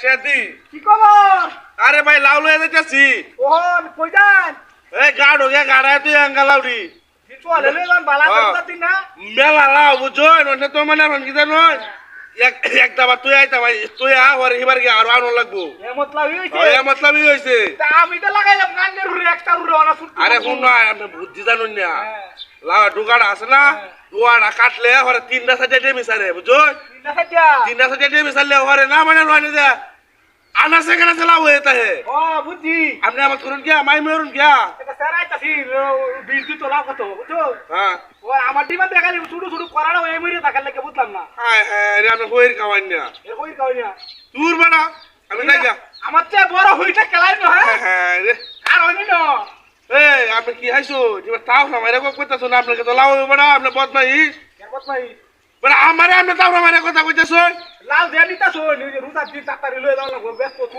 সেদি কি খবর? আরে ভাই লাউ লয়ে যাইতাছি ওহন কই যান? এই গাড় হয়ে গাড়ায় তুই আঙ্গা লাউরি কিছু হলে লইলাম বালা করতে দিন না। মেলা লাউ বুঝছো নইলে তো মানে এখন কি জানো একটা বার তুই আইতা ভাই তুই আর এবার কি আর আনো লাগবো এ মতলব হইছে। এই মতলবই হইছে তা আমি তো লাগাইলাম গান্ডের উড়ে একটা উড়ে অনা ফুট। আরে শুন না আমি বুদ্ধি জানুন না লাউ ডুগাড় আছে না ডুগাড়া কাটলে হরে তিনটা সাইডে ডেমি সারে বুঝছো না সাজা। তিনটা সাইডে ডেমি সারলে হরে না মানে নয় যা আনা সেখানে লাউ হইতা হে ও বুঝি। আপনি আমার করুন কি মাই মেরুন কি এটা সারাইতাছি বিল দিত লাভ কত বুঝছো? হ্যাঁ ও আমার ডিমা দেখালি ছোট ছোট করানো এই মরে দেখার লাগে বুঝলাম না। হ্যাঁ হ্যাঁ রে আমি কইর খাওয়াই না এর কই কই না। দূর বেড়া আমি যাই যা আমার চেয়ে বড় হইটা খেলাই না হ্যাঁ। হ্যাঁ হ্যাঁ রে আর হইনি না। এই আপনি কি হাইছো এবার তাও না মাইরে কইতাছো না আপনাকে তো লাউ বেড়া আপনি বদমাইশ এর কত ভাই বেড়া আমারে আপনি তাও না মাইরে কথা কইতাছো লাভ দেয়া নিতাছো রুদা দিন তাড়াতাড়ি লয়ে যাও না ব্যস্ত